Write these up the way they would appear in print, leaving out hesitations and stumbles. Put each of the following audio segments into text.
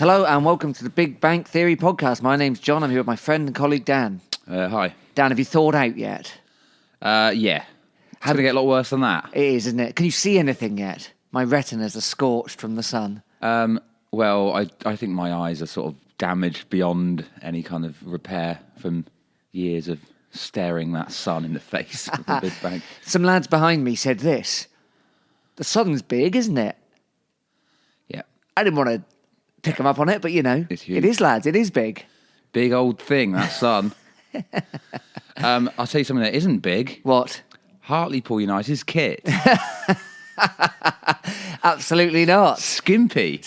Hello and welcome to the Big Bang Theory podcast. My name's John. I'm here with my friend and colleague Dan. Hi. Dan, have you thawed out yet? Yeah. It's going to get a lot worse than that. It is, isn't it? Can you see anything yet? My retinas are scorched from the sun. Well, I think my eyes are sort of damaged beyond any kind of repair from years of staring that sun in the face with the Big Bang. Some lads behind me said this. The sun's big, isn't it? Yeah. I didn't want to pick them up on it, but It's huge. it is, lads. It is big. Big old thing, that sun. I'll tell you something that isn't big. What? Hartlepool United's kit. Absolutely not. Skimpy.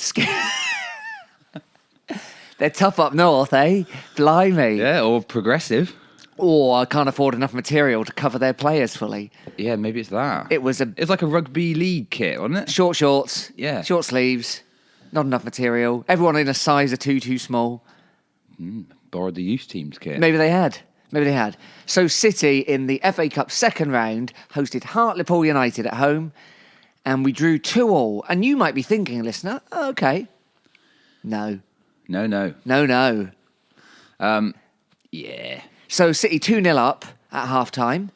They're tough up north, eh? Blimey. Yeah, or progressive. Oh, I can't afford enough material to cover their players fully. Yeah, maybe it's that. It's like a rugby league kit, wasn't it? Short shorts. Yeah. Short sleeves. Not enough material. Everyone in a size or two too small. Borrowed the youth team's kit. Maybe they had. So City in the FA Cup second round hosted Hartlepool United at home, and we drew 2-2. And you might be thinking, listener, oh, okay. No. No. Yeah. So City 2-0 up at half-time.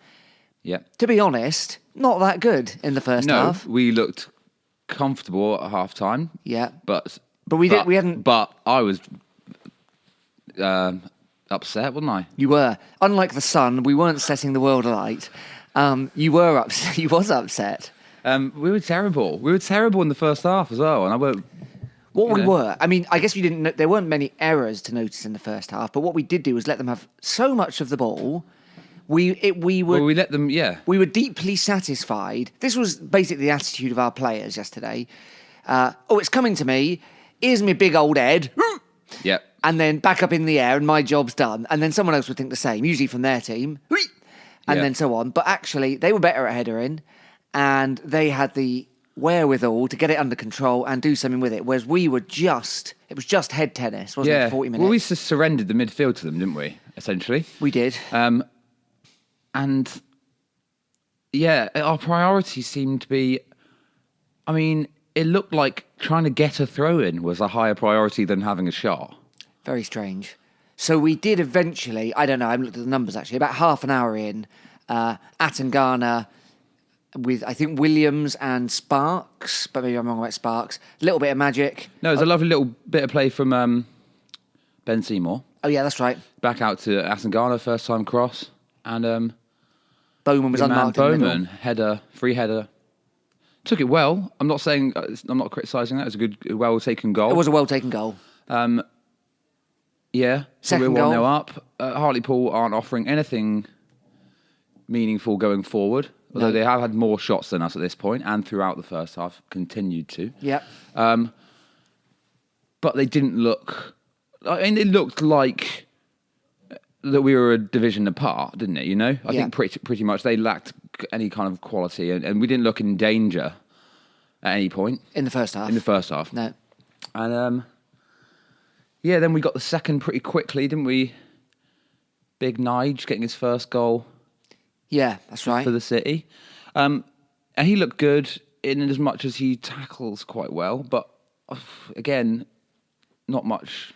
Yeah. To be honest, not that good in the first half. No, we looked comfortable at half-time. Yeah. But we hadn't... But I was upset, wasn't I? You were. Unlike the sun, we weren't setting the world alight. You were upset. You was upset. We were terrible. We were terrible in the first half as well. And I were... were. I mean, I guess we didn't. There weren't many errors to notice in the first half, but what we did do was let them have so much of the ball. We let them. Yeah. We were deeply satisfied. This was basically the attitude of our players yesterday. It's coming to me. Here's my big old head. Yeah. And then back up in the air, and my job's done. And then someone else would think the same, usually from their team, and then so on. But actually, they were better at headering, and they had the wherewithal to get it under control and do something with it, whereas it was just head tennis, wasn't it, 40 minutes? Well, we just surrendered the midfield to them, didn't we, essentially? We did. And, yeah, our priority seemed to be, I mean, it looked like trying to get a throw-in was a higher priority than having a shot. Very strange. So we did eventually, I don't know, I haven't looked at the numbers actually, about half an hour in, Atangana with, I think, Williams and Sparks, but maybe I'm wrong about Sparks. A little bit of magic. No, it was a lovely little bit of play from Ben Seymour. Oh, yeah, that's right. Back out to Asengana, first time cross. And Bowman was unmarked in the middle. Bowman, header, free header. Took it well. I'm not criticising that. It was a good, well-taken goal. It was a well-taken goal. Yeah. Second so we're goal. 1-0 up. Hartlepool aren't offering anything meaningful going forward. Although they have had more shots than us at this point, and throughout the first half, continued to. Yeah. But they didn't look... I mean, it looked like that we were a division apart, didn't it? You know? I think pretty much they lacked any kind of quality, and we didn't look in danger at any point. In the first half? No. And, then we got the second pretty quickly, didn't we? Big Nige getting his first goal. Yeah, that's right. For the City. And he looked good in as much as he tackles quite well. But, again, not much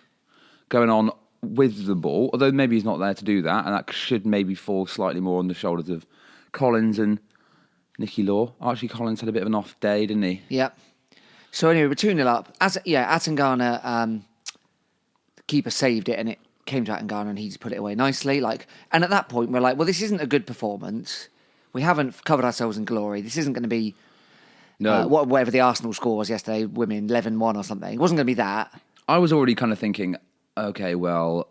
going on with the ball. Although maybe he's not there to do that. And that should maybe fall slightly more on the shoulders of Collins and Nicky Law. Archie Collins had a bit of an off day, didn't he? Yeah. So anyway, we're 2-0 up. Atangana, the keeper saved it and it came to Atangana and he just put it away nicely. And at that point, we're like, well, this isn't a good performance. We haven't covered ourselves in glory. This isn't going to be whatever the Arsenal score was yesterday, women 11-1 or something. It wasn't going to be that. I was already kind of thinking, okay, well,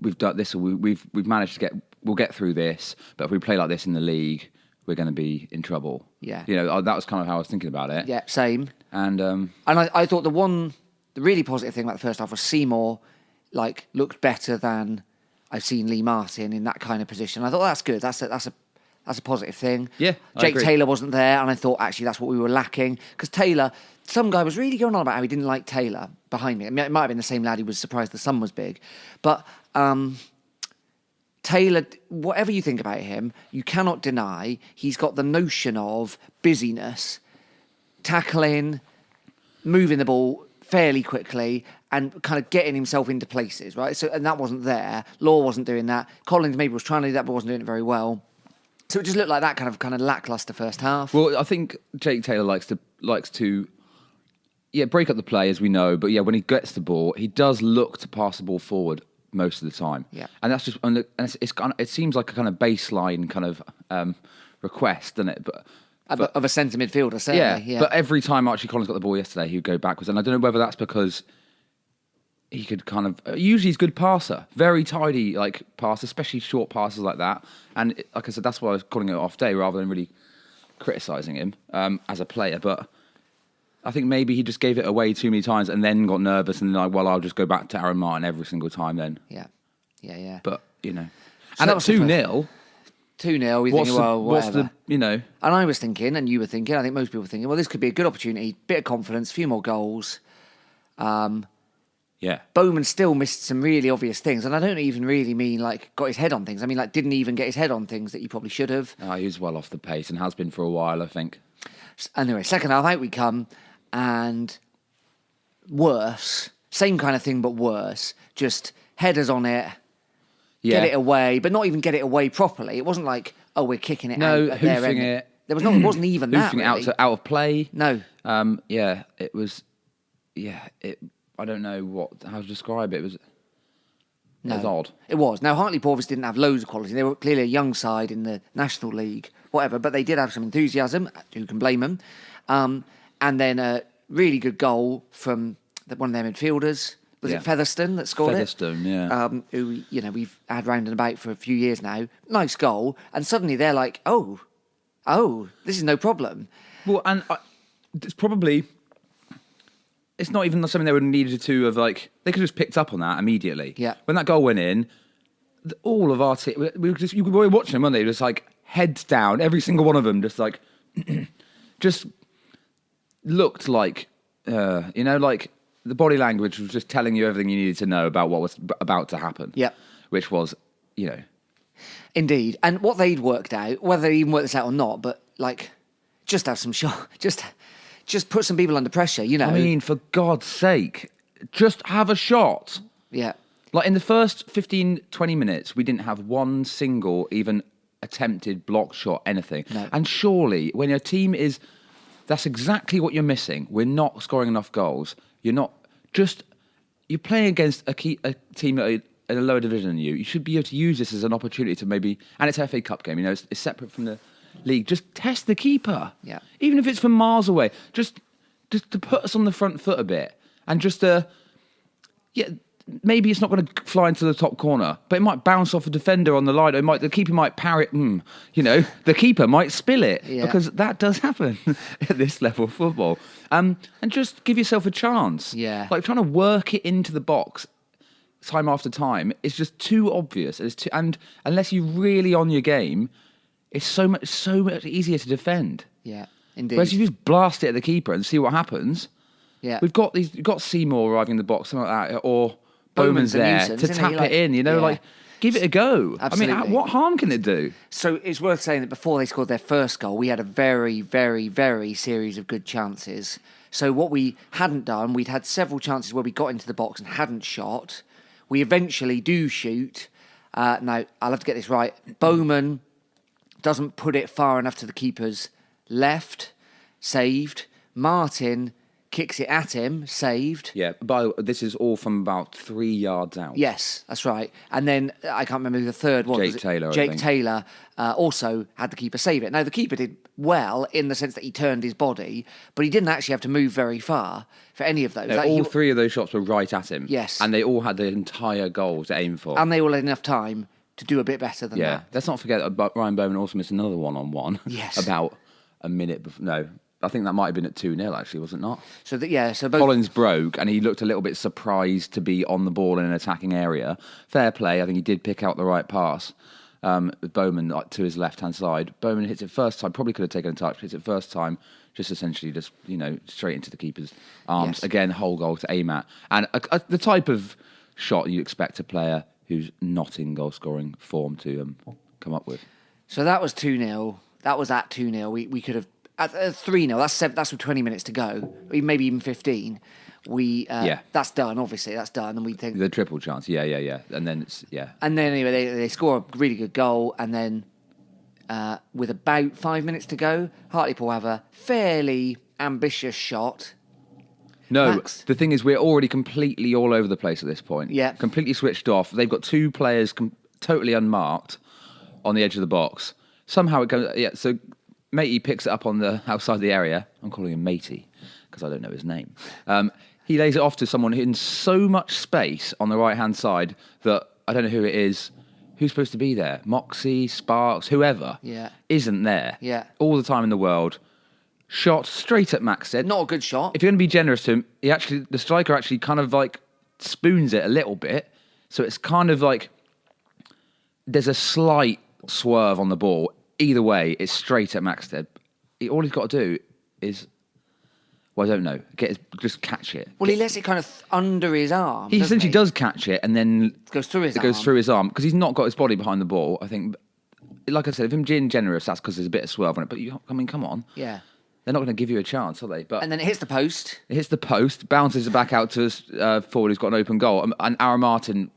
we've done this. We've managed to we'll get through this. But if we play like this in the league, we're going to be in trouble. Yeah, that was kind of how I was thinking about it. Yeah, same. And I thought the really positive thing about the first half was Seymour looked better than I've seen Lee Martin in that kind of position. I thought that's good. That's a positive thing. Yeah, Jake Taylor wasn't there, and I thought actually that's what we were lacking because Taylor. Some guy was really going on about how he didn't like Taylor behind me. I mean, it might have been the same lad who was surprised the sun was big, but Taylor, whatever you think about him, you cannot deny he's got the notion of busyness, tackling, moving the ball, fairly quickly and kind of getting himself into places, right? So, and that wasn't there. Law wasn't doing that. Collins maybe was trying to do that, but wasn't doing it very well. So it just looked like that kind of lackluster first half. Well, I think Jake Taylor likes to break up the play, as we know. But when he gets the ball, he does look to pass the ball forward most of the time. Yeah, and that's just it seems like a kind of baseline kind of request, doesn't it? But of a centre midfielder, certainly. Yeah. But every time Archie Collins got the ball yesterday, he would go backwards, and I don't know whether that's because he could kind of usually he's a good passer, very tidy passer, especially short passes like that. And like I said, that's why I was calling it an off day rather than really criticising him as a player. But I think maybe he just gave it away too many times and then got nervous and I'll just go back to Aaron Martin every single time then. Yeah. But So and at 2-0. 2-0, we think, well, whatever. And I was thinking, and you were thinking, I think most people were thinking, well, this could be a good opportunity, bit of confidence, a few more goals. Bowman still missed some really obvious things, and I don't even really mean got his head on things. I mean didn't even get his head on things that he probably should have. He was well off the pace and has been for a while, I think. Anyway, second half out we come, and worse, same kind of thing but worse. Just headers on it, get it away, but not even get it away properly. It wasn't like, we're kicking it out at their end. It. There was it wasn't even that. Hoofing really. it out of play. No. It was. I don't know how to describe it. It was odd. It was. Now, Hartlepool obviously didn't have loads of quality. They were clearly a young side in the National League, whatever, but they did have some enthusiasm. Who can blame them? And then a really good goal from one of their midfielders. Was it Featherstone that scored Featherstone, who, we've had round and about for a few years now. Nice goal. And suddenly they're like, oh, this is no problem. Well, and it's probably... It's not even something they would have needed to have, they could have just picked up on that immediately. Yeah. When that goal went in, all of our team, we were watching them, weren't they? Just heads down, every single one of them, just just looked like, the body language was just telling you everything you needed to know about what was about to happen. Yeah. Which was, Indeed. And what they'd worked out, whether they even worked this out or not, but just have some shot, just put some people under pressure, I mean, for God's sake, just have a shot. Yeah. In the first 15, 20 minutes, we didn't have one single even attempted block shot, anything. No. And surely, when your team is... That's exactly what you're missing. We're not scoring enough goals. You're playing against a team in a lower division than you. You should be able to use this as an opportunity to maybe... And it's an FA Cup game, it's separate from the league. Just test the keeper. Yeah. Even if it's from miles away. Just to put us on the front foot a bit. And just maybe it's not going to fly into the top corner, but it might bounce off a defender on the line. The keeper might parry it. The keeper might spill it because that does happen at this level of football. And just give yourself a chance. Yeah. Trying to work it into the box time after time is just too obvious. And unless you're really on your game, it's so much easier to defend. Yeah, indeed. Whereas if you just blast it at the keeper and see what happens. Yeah. We've got Seymour arriving in the box, something like that, or Bowman's there nuisance, to tap it in, give it a go. Absolutely. I mean, what harm can it do? So it's worth saying that before they scored their first goal, we had a very, very, very series of good chances. So what we hadn't done, we'd had several chances where we got into the box and hadn't shot. We eventually do shoot. Now, I'll have to get this right. Bowman doesn't put it far enough to the keeper's left, saved. Martin kicks it at him, saved. Yeah, this is all from about 3 yards out. Yes, that's right. And then, I can't remember who the third was. Jake Taylor, I Jake think. Taylor also had the keeper save it. Now, the keeper did well in the sense that he turned his body, but he didn't actually have to move very far for any of those. All three of those shots were right at him. Yes. And they all had the entire goal to aim for. And they all had enough time to do a bit better than that. Let's not forget that Ryan Bowman also missed another one-on-one. Yes. About a minute before. No, I think that might have been at 2-0, actually, was it not? So both Collins broke, and he looked a little bit surprised to be on the ball in an attacking area. Fair play. I think he did pick out the right pass. With Bowman to his left-hand side. Bowman hits it first time, probably could have taken a touch, hits it first time, just essentially straight into the keeper's arms. Yes. Again, whole goal to aim at. And the type of shot you expect a player who's not in goal-scoring form to come up with. So that was 2-0. That was at 2-0. We could have... At 3-0, that's with 20 minutes to go, maybe even 15. that's done. Obviously, that's done, and we think The triple chance, yeah. And then And then anyway, they score a really good goal, and then with about 5 minutes to go, Hartlepool have a fairly ambitious shot. No, Max? the thing is, we're already completely all over the place at this point. Yeah. Completely switched off. They've got two players totally unmarked on the edge of the box. Somehow it goes, so Matey picks it up on the outside of the area. I'm calling him Matey because I don't know his name. He lays it off to someone in so much space on the right-hand side that I don't know who it is. Who's supposed to be there? Moxie, Sparks, whoever. Yeah. Isn't there. Yeah. All the time in the world. Shot straight at Maxted. Not a good shot. If you're going to be generous to him, the striker actually kind of like spoons it a little bit. So it's kind of like there's a slight swerve on the ball. Either way, it's straight at Maxted. All he's got to do is, well, I don't know, just catch it. Well, he lets it kind of under his arm. He essentially does catch it and then It goes through his it arm. goes through his arm because he's not got his body behind the ball. I think, like I said, if him being generous, that's because there's a bit of swerve on it. But come on. Yeah. They're not going to give you a chance, are they? But And then it hits the post. it hits the post, bounces it back out to forward who's got an open goal, and Aaron Martin,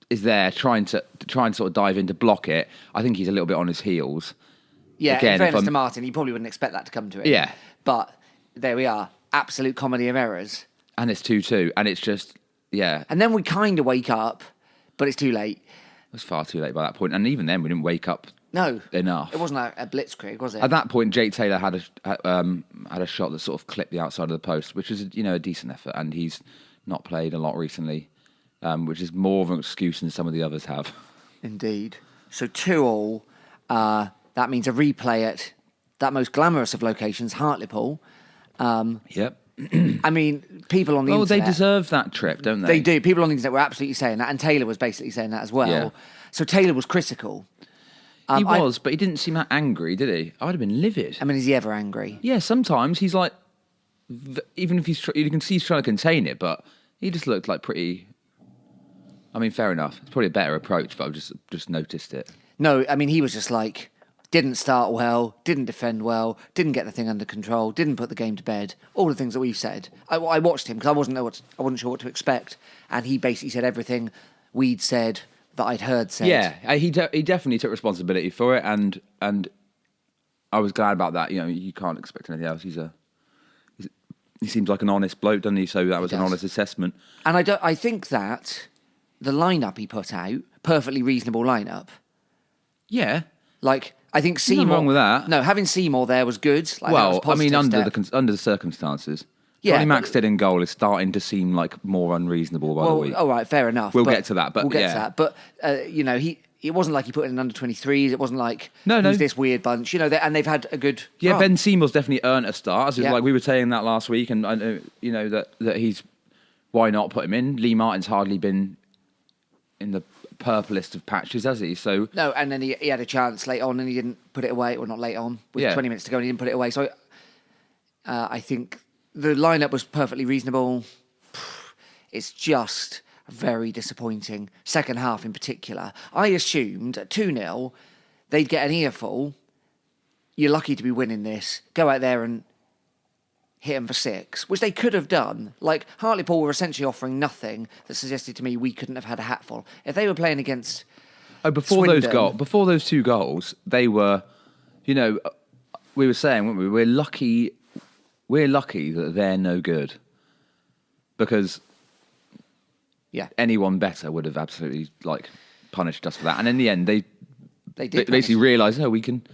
is there trying to sort of dive in to block it. I think he's a little bit on his heels. Yeah, Again, in if fairness I'm- to Martin, he probably wouldn't expect that to come to him. Yeah. But there we are. Absolute comedy of errors. And it's 2-2, and it's just, And then we kind of wake up, but it's too late. it was far too late by that point. And even then, we didn't wake up No. enough. It wasn't a blitzkrieg, was it? At that point, Jake Taylor had a shot that sort of clipped the outside of the post, which was a decent effort, and he's not played a lot recently, which is more of an excuse than some of the others have. Indeed. So 2-2. That means a replay at that most glamorous of locations, Hartlepool. Yep. I mean, people on the Well, internet... they deserve that trip, don't they? They do. People on the internet were absolutely saying that, and Taylor was basically saying that as well. Yeah. So Taylor was critical. He was, but he didn't seem that angry, did he? I'd have been livid. I mean, is he ever angry? Yeah, sometimes he's like, even if you can see he's trying to contain it, but he just looked like pretty. I mean, fair enough. It's probably a better approach, but I've just noticed it. No, I mean, he was just like, didn't start well, didn't defend well, didn't get the thing under control, didn't put the game to bed. All the things that we've said. I watched him because I wasn't sure what to expect, and he basically said everything we'd said that I'd heard said. Yeah, he definitely took responsibility for it, and I was glad about that. You can't expect anything else. He seems like an honest bloke, doesn't he? So that was an honest assessment. And I think that the lineup he put out, perfectly reasonable lineup. Yeah. Like, I think Seymour... Nothing wrong with that. No, having Seymour there was good. Like, that was Well, a I mean, positive step. under the circumstances. Yeah, Johnny but- Maxted in goal is starting to seem like more unreasonable by the week. All right, fair enough. We'll get to that, but we'll get yeah. to that. But it wasn't like he put in under 23s. It wasn't like No. who's this weird bunch. And they've had a good. Yeah, run. Ben Seymour's definitely earned a start. As Yeah. like we were saying that last week, and I know, that he's why not put him in? Lee Martin's hardly been in the purplest of patches, has he? So No, and then he had a chance late on and he didn't put it away. Or not late on, with Yeah. 20 minutes to go and he didn't put it away. So I think the lineup was perfectly reasonable. It's just very disappointing. Second half in particular. I assumed at 2-0 they'd get an earful. You're lucky to be winning this. Go out there and hit them for 6, which they could have done. Like, Hartlepool were essentially offering nothing that suggested to me we couldn't have had a hatful. If they were playing against before Swindon. those 2 goals, they were, we were saying, weren't we? We're lucky that they're no good because Yeah. anyone better would have absolutely punished us for that. And in the end, they They did basically realised, we can.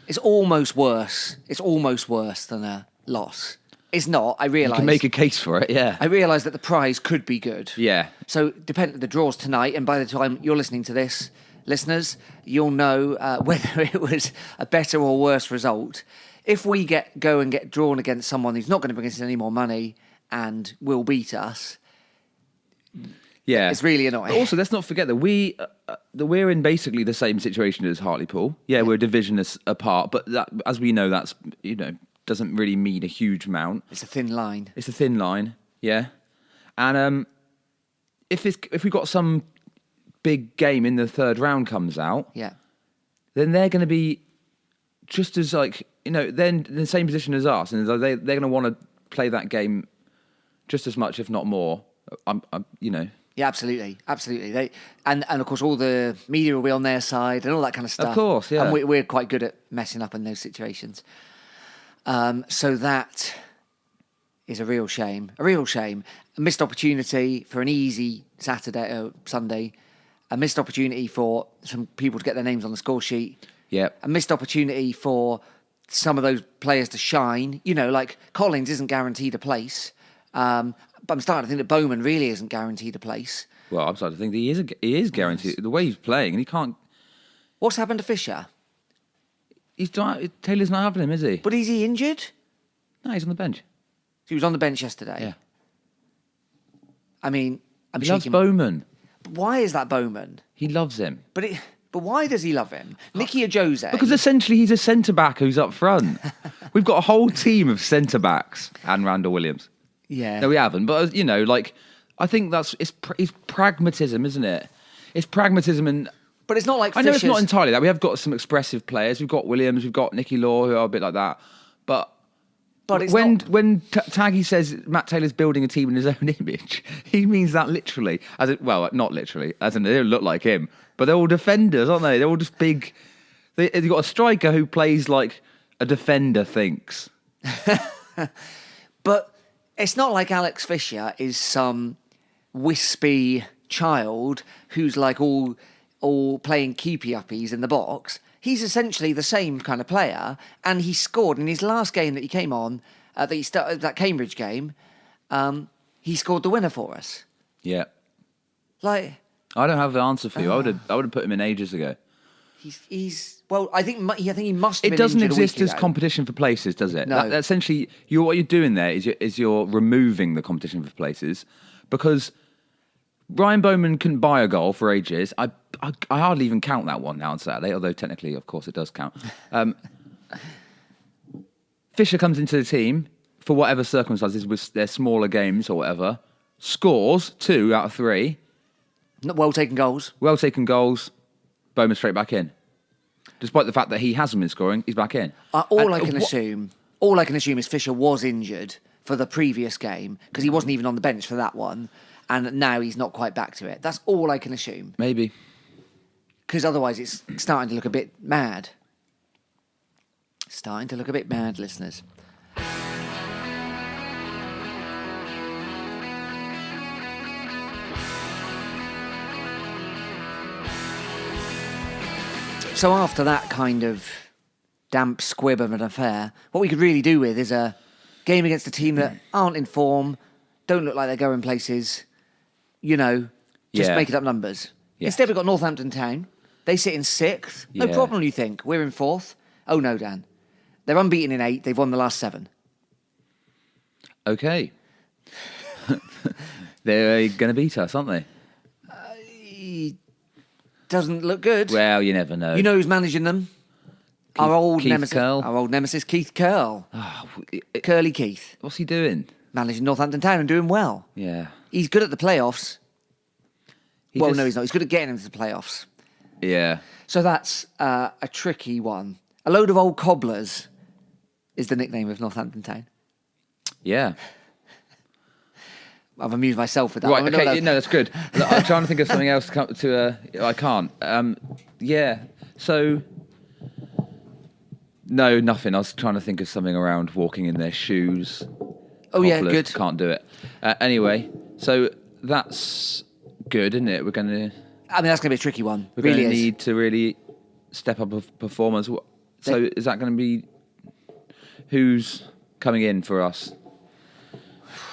It's almost worse. It's almost worse than a loss. It's not. I You realise. can make a case for it, yeah. I realise that the prize could be good. Yeah. So the draw's tonight, and by the time you're listening to this, listeners, you'll know whether it was a better or worse result. If we go and get drawn against someone who's not going to bring us any more money and will beat us, Yeah, it's really annoying. But also, let's not forget that we're in basically the same situation as Hartlepool. Yeah, we're a division apart, but that, as we know, that's doesn't really mean a huge amount. It's a thin line. It's a thin line, yeah. And if we got some big game in the third round comes out, Yeah. then they're going to be just as they're in the same position as us, and they're going to want to play that game just as much, if not more. Yeah, absolutely. They and of course all the media will be on their side and all that kind of stuff. Of course, yeah. And we're quite good at messing up in those situations. So that is a real shame. A real shame. A missed opportunity for an easy Sunday. A missed opportunity for some people to get their names on the score sheet. Yep. A missed opportunity for some of those players to shine. Like Collins isn't guaranteed a place. But I'm starting to think that Bowman really isn't guaranteed a place. Well, I'm starting to think that he is guaranteed. The way he's playing, and he can't... What's happened to Fisher? Taylor's not having him, is he? But is he injured? No, he's on the bench. He was on the bench yesterday. Yeah. I mean, He loves Bowman. But why is that Bowman? He loves him. But why does he love him? Nicky Ajose. Because essentially he's a centre-back who's up front. We've got a whole team of centre-backs and Randall Williams. Yeah. No, we haven't. But, I think it's pragmatism, isn't it? It's pragmatism and... But it's not like I know it's Fisher's... not entirely that. We have got some expressive players. We've got Williams, we've got Nicky Law, who are a bit like that. But it's when not... when Taggy says Matt Taylor's building a team in his own image, he means that literally. Not literally, as in they don't look like him. But they're all defenders, aren't they? They're all just big... They've got a striker who plays like a defender thinks. But it's not like Alex Fisher is some wispy child who's like all playing keepy-uppies in the box. He's essentially the same kind of player, and he scored in his last game that he came on, that Cambridge game, he scored the winner for us. Yeah. Like... I don't have the answer for you. I would have put him in ages ago. I think he must have been It doesn't injured a week exist as ago. competition for places, does it? No. That essentially, what you're doing there is you're removing the competition for places, because Ryan Bowman couldn't buy a goal for ages. I hardly even count that one now on Saturday, although technically, of course, it does count. Fisher comes into the team for whatever circumstances, with their smaller games or whatever, scores 2 out of 3. Well taken goals. Well taken goals. Bowman straight back in. Despite the fact that he hasn't been scoring, he's back in. All I can assume is Fisher was injured for the previous game because he wasn't even on the bench for that one, and now he's not quite back to it. That's all I can assume. Maybe. Because otherwise it's starting to look a bit mad. Starting to look a bit mad, listeners. So after that kind of damp squib of an affair, what we could really do with is a game against a team that aren't in form, don't look like they're going places, just making up numbers. Yeah. Instead, we've got Northampton Town. They sit in 6th. No Yeah. problem, you think. We're in 4th. Oh, no, Dan. They're unbeaten in 8. They've won the last 7. Okay. They're going to beat us, aren't they? Doesn't look good. Well, you never know. You know who's managing them? Our old Keith nemesis, Keith Curl. Oh, Curly Keith. what's he doing? Managing Northampton Town and doing well. Yeah. He's good at the playoffs. No, he's not. He's good at getting into the playoffs. Yeah. So that's a tricky one. A load of old cobblers is the nickname of Northampton Town. Yeah. I've amused myself with that. Right, okay, no, that's good. I'm trying to think of something else I can't. Yeah, so... No, nothing. I was trying to think of something around walking in their shoes. Oh, yeah, Cobblers, good. Can't do it. Anyway, so that's good, isn't it? We're going to... I mean, that's going to be a tricky one. We're Really going to is. need to really step up a performance. So is that going to be... Who's coming in for us?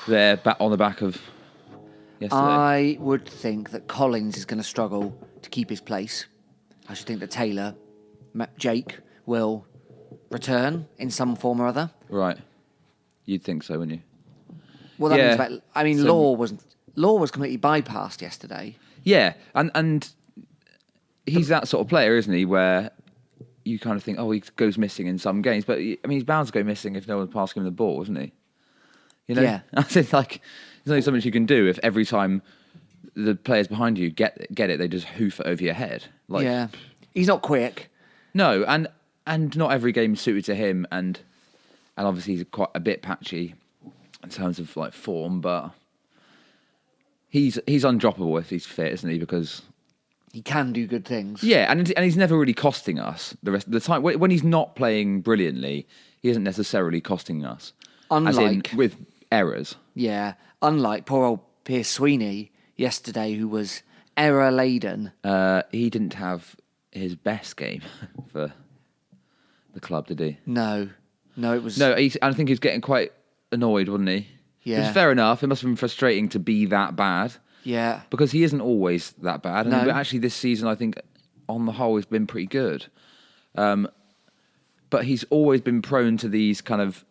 They're on the back of yesterday. I would think that Collins is going to struggle to keep his place. I should think that Taylor, Jake, will return in some form or other. Right. You'd think so, wouldn't you? Well, that Yeah. means about... Law was completely bypassed yesterday. Yeah, and he's that sort of player, isn't he, where you kind of think, oh, he goes missing in some games. But, he's bound to go missing if no one's passing him the ball, isn't he? Yeah. I think, there's only so much you can do if every time the players behind you get it, they just hoof it over your head. Yeah. He's not quick. No, and not every game is suited to him, and obviously he's quite a bit patchy. in terms of like form, but he's undroppable if he's fit, isn't he? Because He can do good things. yeah, and he's never really costing us the rest of the time. When he's not playing brilliantly, he isn't necessarily costing us. As in, Unlike with errors. Yeah, unlike poor old Pierce Sweeney yesterday, who was error laden. He didn't have his best game for the club, did he? No, it was No, I think he was getting quite annoyed, wasn't he? Yeah. Which is fair enough. It must have been frustrating to be that bad. Yeah, Because he isn't always that bad. No. But actually this season, I think, on the whole, he's been pretty good. But he's always been prone to these kind of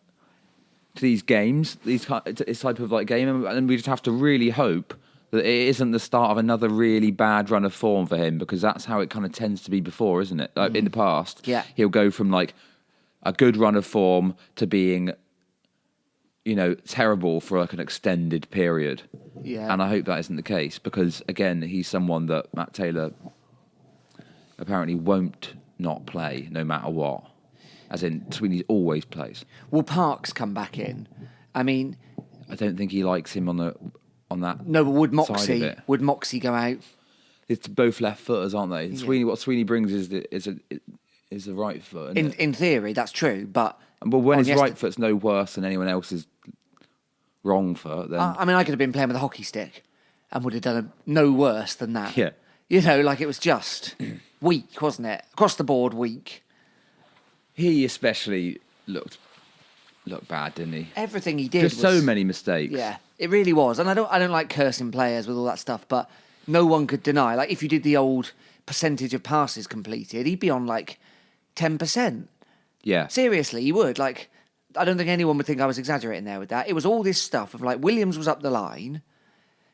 these games, this type of like game, and we just have to really hope that it isn't the start of another really bad run of form for him, because that's how it kind of tends to be before, isn't it? Like in the past, Yeah. he'll go from like a good run of form to being, terrible for like an extended period. Yeah. And I hope that isn't the case, because again, he's someone that Matt Taylor apparently won't not play no matter what. As in, Sweeney always plays. Will Parks come back in? I mean, I don't think he likes him on that. no, but would side of Moxie it. go out? It's both left footers, aren't they? What Sweeney brings is the right foot. Isn't it? In theory, that's true, but When on his right foot's no worse than anyone else's wrong foot, then I mean, I could have been playing with a hockey stick and would have done no worse than that. Yeah. Like it was just weak, wasn't it? Across the board, weak. he especially looked bad, didn't he? Everything he did There's was so many mistakes. Yeah, it really was. And I don't like cursing players with all that stuff, but no one could deny. Like if you did the old percentage of passes completed, he'd be on like 10%. Yeah. Seriously, he would. Like, I don't think anyone would think I was exaggerating there with that. It was all this stuff of like Williams was up the line,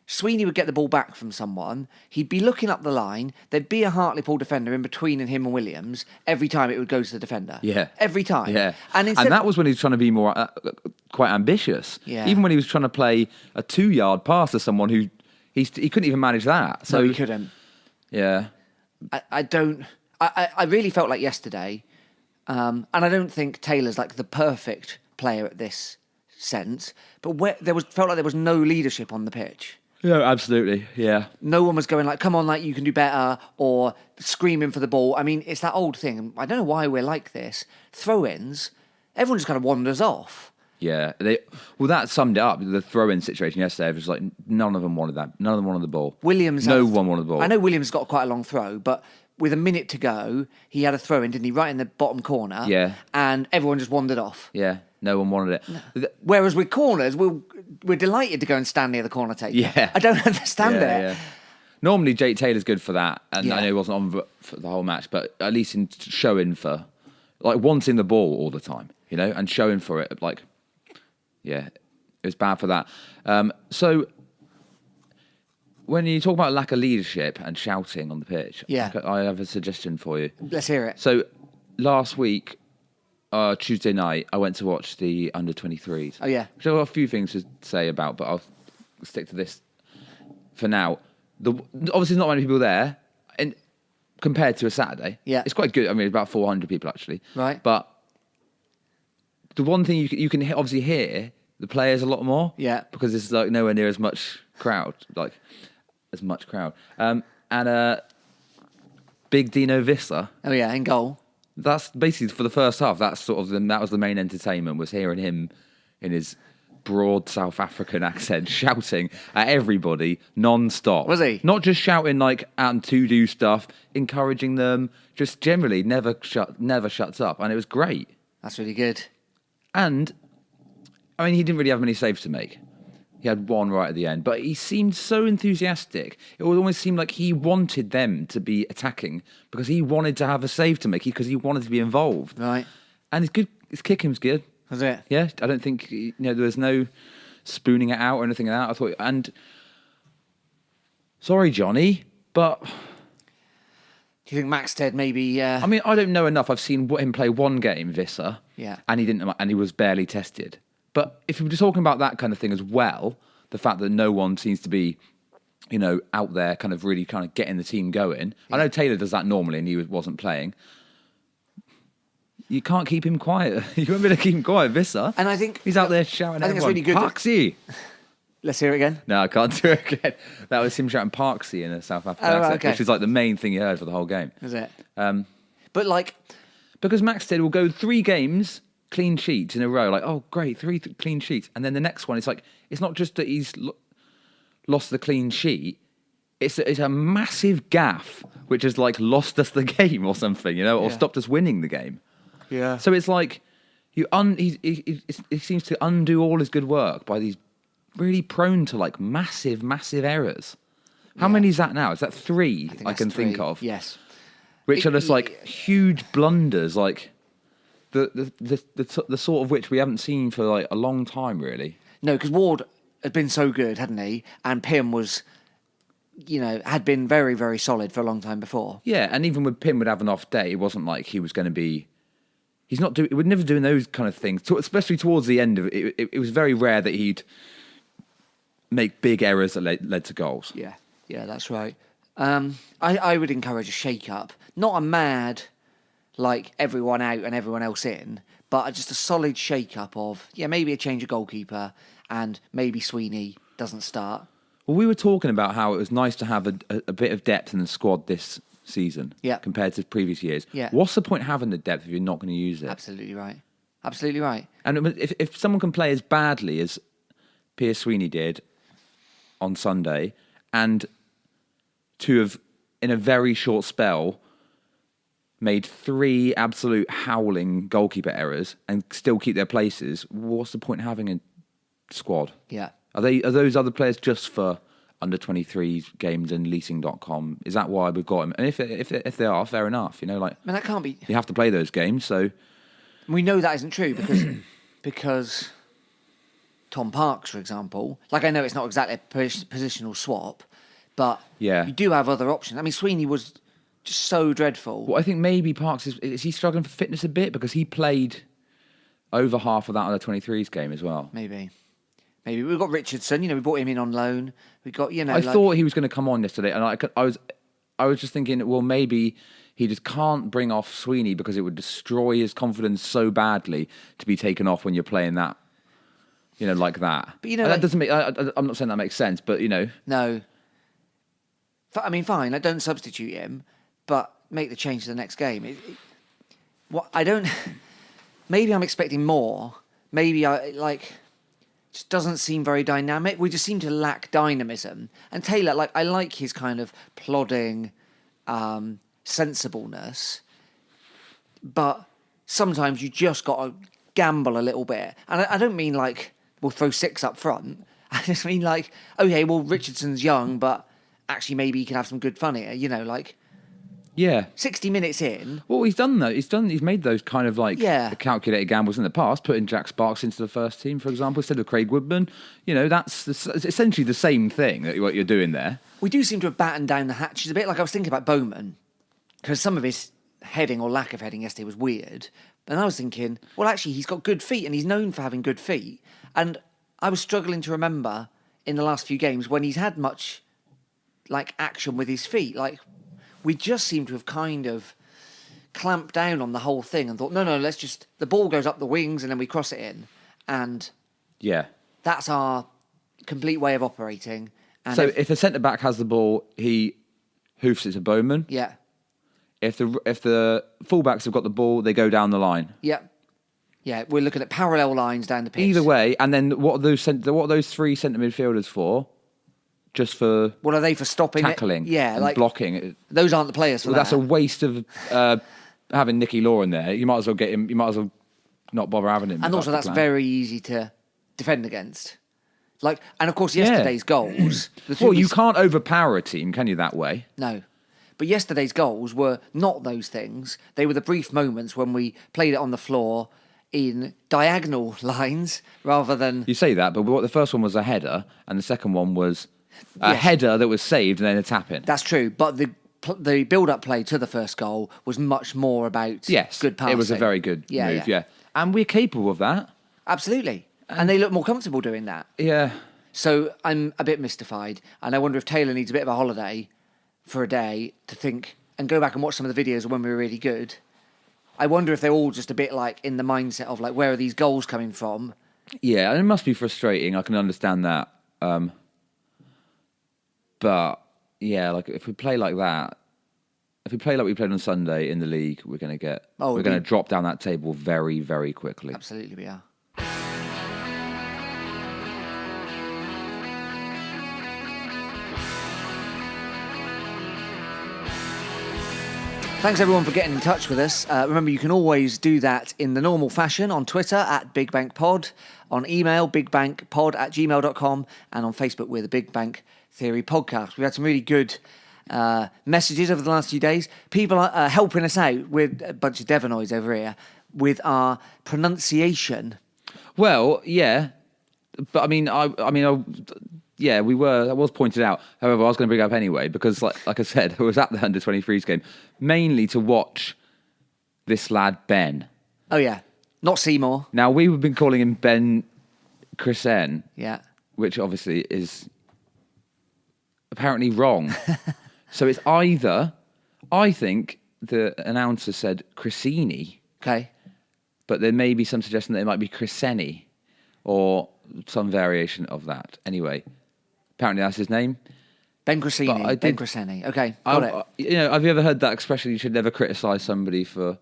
Sweeney would get the ball back from someone, he'd be looking up the line, there'd be a Hartlepool defender in between him and Williams. Every time it would go to the defender. Yeah. Every time. Yeah. And that was when he was trying to be more quite ambitious. Yeah. Even when he was trying to play a 2-yard pass to someone who he couldn't even manage that. So no, he couldn't. Yeah. I really felt like yesterday, and I don't think Taylor's like the perfect player at this sense, but felt like there was no leadership on the pitch. Yeah, absolutely. Yeah. No one was going like, come on, like you can do better, or screaming for the ball. I mean, it's that old thing. I don't know why we're like this. Throw-ins, everyone just kind of wanders off. Yeah. That summed it up. The throw-in situation yesterday was like none of them wanted that. None of them wanted the ball. No one wanted the ball. I know Williams got quite a long throw, but with a minute to go, he had a throw-in, didn't he? Right in the bottom corner. Yeah. And everyone just wandered off. Yeah. No one wanted it. No. Whereas with corners, we're delighted to go and stand near the corner taker. Yeah. I don't understand it. Yeah. Normally, Jake Taylor's good for that, and Yeah. I know he wasn't on for the whole match, but at least in showing for, like, wanting the ball all the time, and showing for it, like, yeah, it was bad for that. So, when you talk about lack of leadership and shouting on the pitch, Yeah. I have a suggestion for you. Let's hear it. So, last week, Tuesday night, I went to watch the under-23s. Oh, yeah. Which I've got a few things to say about, but I'll stick to this for now. Obviously, not many people there, and compared to a Saturday, Yeah. it's quite good. I mean, about 400 people actually, Right. But the one thing you can obviously hear the players a lot more, Yeah. because it's like nowhere near as much crowd, and Big Dino Vissler. Oh, yeah, in goal. That's basically for the first half. That was the main entertainment, was hearing him in his broad South African accent shouting at everybody non-stop. Was he? Not just shouting like and to do stuff, encouraging them, just generally never shuts up, and it was great. That's really good. And I mean, he didn't really have many saves to make. He had one right at the end, but he seemed so enthusiastic. It would almost seem like he wanted them to be attacking because he wanted to have a save to make, because he wanted to be involved. Right. And it's good. His kicking's good. Was it? Yeah, I don't think there was no spooning it out or anything like that. I thought, and sorry, Johnny, but Do you think Maxted maybe? I mean, I don't know enough. I've seen him play one game, Visser, Yeah. and he was barely tested. But if we're just talking about that kind of thing as well, the fact that no one seems to be, out there kind of really kind of getting the team going. Yeah. I know Taylor does that normally, and he wasn't playing. You can't keep him quiet. You won't be able to keep him quiet, Visser. And I think he's out there shouting I at think it's everyone, really good that- Parksy! Let's hear it again. No, I can't do it again. That was him shouting Parksy in a South African Oh, right, accent, okay. which is like the main thing you heard for the whole game. Is it? Um, But like, Because Maxted will go 3 games clean sheets in a row, like, oh, great, 3 clean sheets. And then the next one, it's like, it's not just that he's lost the clean sheet, it's a massive gaff, which has like lost us the game or something, or stopped us winning the game. yeah. So it's like, he seems to undo all his good work by these really prone to like massive, massive errors. How many is that now? Is that 3 I can think of? Yes. Which are just like huge blunders, like the sort of which we haven't seen for like a long time, really. No, because Ward had been so good, hadn't he? And Pym was, had been very, very solid for a long time before. Yeah, and even when Pym would have an off day, it wasn't like he was going to be. He's not doing. He would never doing those kind of things, especially towards the end of it. It was very rare that he'd make big errors that led to goals. Yeah, that's right. I would encourage a shake-up. Not a mad, like, everyone out and everyone else in, but just a solid shake-up of, maybe a change of goalkeeper and maybe Sweeney doesn't start. Well, we were talking about how it was nice to have a bit of depth in the squad this season compared to previous years. Yeah. What's the point having the depth if you're not going to use it? Absolutely right. Absolutely right. And if someone can play as badly as Piers Sweeney did on Sunday, and to have, in a very short spell, made 3 absolute howling goalkeeper errors and still keep their places, what's the point having a squad? Yeah. Are those other players just for under 23 games and leasing.com? Is that why we've got them? And if they are, fair enough. That can't be. You have to play those games, so We know that isn't true because Tom Parks, for example, like I know it's not exactly a positional swap, but you do have other options. I mean, Sweeney was just so dreadful. Well, I think maybe Parks is he struggling for fitness a bit because he played over half of that under 23s game as well. Maybe we've got Richardson. We brought him in on loan. We got I thought he was going to come on yesterday, and I was just thinking, well, maybe he just can't bring off Sweeney because it would destroy his confidence so badly to be taken off when you're playing that, like that. But that doesn't make. I'm not saying that makes sense, but No. I mean, fine. I don't substitute him, but make the change to the next game. I don't. Maybe I'm expecting more. Maybe just doesn't seem very dynamic. We just seem to lack dynamism. And Taylor, I like his kind of plodding sensibleness, but sometimes you just got to gamble a little bit. And I don't mean we'll throw 6 up front. I just mean okay, well, Richardson's young, but actually maybe he can have some good fun here. 60 minutes in. Well, he's done that. He's made those kind of calculated gambles in the past, putting Jack Sparks into the first team, for example, instead of Craig Woodman. That's it's essentially the same thing that what you're doing there. We do seem to have battened down the hatches a bit. I was thinking about Bowman, because some of his heading or lack of heading yesterday was weird. And I was thinking, well, actually, he's got good feet, and he's known for having good feet. And I was struggling to remember in the last few games when he's had much action with his feet. We just seem to have kind of clamped down on the whole thing and thought, no, let's just, the ball goes up the wings and then we cross it in. And that's our complete way of operating. And so if a centre-back has the ball, he hoofs it to Bowman. Yeah. If the fullbacks have got the ball, they go down the line. Yeah. Yeah, we're looking at parallel lines down the pitch. Either way, and then what are those 3 centre midfielders for? Just for what are they for stopping tackling? Yeah, and blocking. Those aren't the players for that. That's a waste of having Nicky Law in there. You might as well get him. You might as well not bother having him. And also, that's very easy to defend against. And of course, yesterday's goals. Well, you can't overpower a team, can you? That way, no. But yesterday's goals were not those things. They were the brief moments when we played it on the floor in diagonal lines rather than. You say that, but the first one was a header, and the second one was. A header that was saved and then a tap-in. That's true, but the build-up play to the first goal was much more about good passing. It was a very good move, yeah. And we're capable of that. Absolutely. And they look more comfortable doing that. Yeah. So I'm a bit mystified, and I wonder if Taylor needs a bit of a holiday for a day to think and go back and watch some of the videos of when we were really good, I wonder if they're all just a bit like in the mindset of like, where are these goals coming from? Yeah, and it must be frustrating. I can understand that. But yeah, like if we play like that, if we play like we played on Sunday in the league, we're going to drop down that table very, very quickly. Absolutely, we are. Thanks everyone for getting in touch with us. Remember, you can always do that in the normal fashion on Twitter at Big Bank Pod, on email bigbankpod@gmail.com, and on Facebook we're the Big Bank Theory Podcast. We've had some really good messages over the last few days. People are helping us out with a bunch of Devonoids over here with our pronunciation. Well, yeah, but I mean, yeah, we were. That was pointed out. However, I was going to bring it up anyway because, like I said, I was at the under-23s game mainly to watch this lad Ben. Oh yeah, not Seymour. Now we've been calling him Ben Chrisen, Yeah, which obviously is apparently wrong. So it's either, I think the announcer said Chrisini, okay. but there may be some suggestion that it might be Chriseni or some variation of that. Anyway, apparently that's his name. Ben Crescini. Ben Cresceni. Okay, got it. You know, have you ever heard that expression? You should never criticise somebody for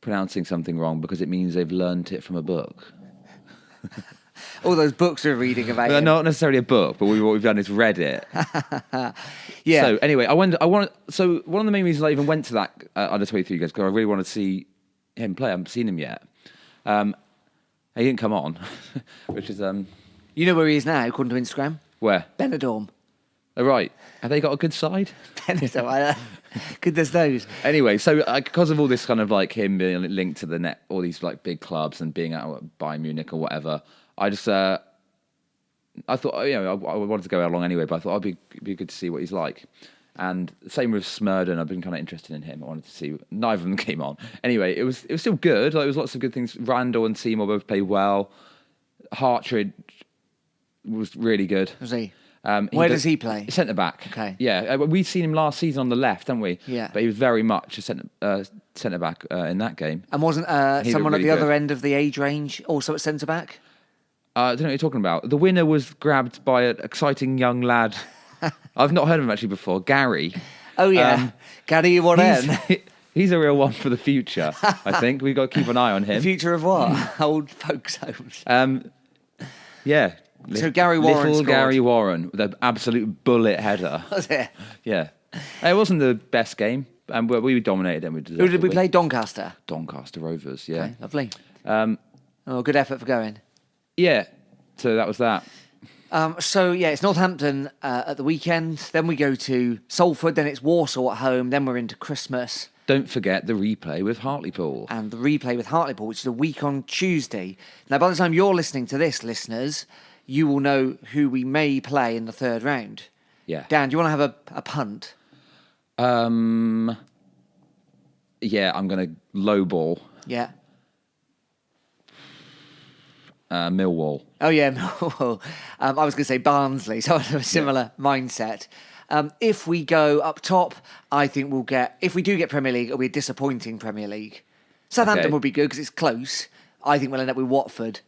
pronouncing something wrong because it means they've learnt it from a book. All those books we're reading about. They're not necessarily a book, but what we've done is read it. Yeah. So anyway, So one of the main reasons I even went to that under 23 games because I really want to see him play. I haven't seen him yet. He didn't come on, which is You know where he is now, according to Instagram? where? Benidorm. Oh, right. Have they got a good side? Benidorm. Goodness knows. Anyway, so because of all this kind of like him being linked to the net, all these like big clubs and being out at Bayern Munich or whatever, I just I thought, you know, I wanted to go along anyway, but I thought it'd be good to see what he's like. And same with Smurden, I've been kind of interested in him. I wanted to see. Neither of them came on. Anyway, it was still good. Like, there was lots of good things. Randall and Seymour both played well. Hartridge was really good. Was he? Where does he play? Centre back. Okay. Yeah, we'd seen him last season on the left, haven't we? Yeah. But he was very much a centre back in that game. And wasn't someone at the other end of the age range also at centre back? I don't know what you're talking about. The winner was grabbed by an exciting young lad. I've not heard of him actually before. Gary. Oh yeah, Gary Warren. He's a real one for the future. I think we've got to keep an eye on him. The future of what? Old folks' homes. Yeah. So Gary Warren Little scored. Gary Warren with an absolute bullet header. Was it? Yeah. It wasn't the best game, and we dominated them. Who did we play? Doncaster. Doncaster Rovers. Yeah. Okay, lovely. Good effort for going. Yeah. So that was that. So yeah, it's Northampton at the weekend. Then we go to Salford. Then it's Warsaw at home. Then we're into Christmas. Don't forget the replay with Hartlepool. And the replay with Hartlepool, which is a week on Tuesday. Now, by the time you're listening to this, listeners, you will know who we may play in the third round. Yeah. Dan, do you want to have a punt? Yeah, I'm going to lowball. Yeah. Millwall. Oh, yeah, Millwall. I was going to say Barnsley, so I have a similar mindset. If we go up top, I think we'll get... If we do get Premier League, it'll be a disappointing Premier League. Southampton will be good because it's close. I think we'll end up with Watford.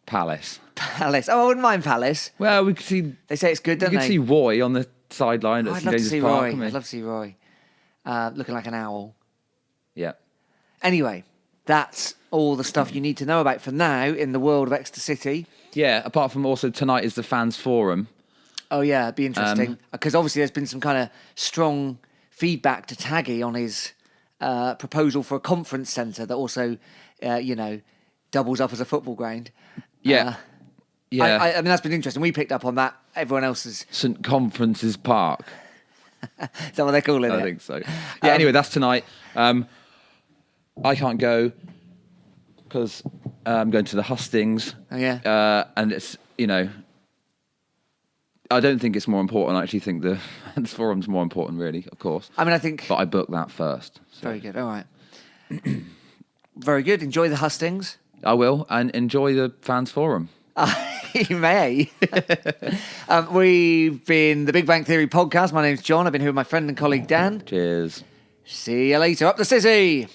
Palace. Palace. Oh, I wouldn't mind Palace. Well, we could see... They say it's good, don't You they? could see Roy on the sideline at I'd St love to James's see Park. Roy. I'd love to see Roy. Looking like an owl. Yeah. Anyway, that's all the stuff you need to know about for now in the world of Exeter City. Yeah, apart from also tonight is the fans forum. Oh, yeah, it'd be interesting. Because obviously there's been some kind of strong feedback to Taggy on his proposal for a conference centre that also, doubles up as a football ground. Yeah. Yeah. I mean, that's been interesting. We picked up on that. Everyone else is... St Conference's Park. Is that what they're calling it? I think so. Yeah, anyway, that's tonight. I can't go because I'm going to the hustings. Oh, yeah. And it's, I don't think it's more important. I actually think the forum's more important, really, of course. I mean, I think... But I booked that first. So. Very good. All right. Very good. Enjoy the hustings. I will. And enjoy the fans forum. You may. We've been the Big Bang Theory podcast. My name's John. I've been here with my friend and colleague Dan. Cheers. See you later. Up the City.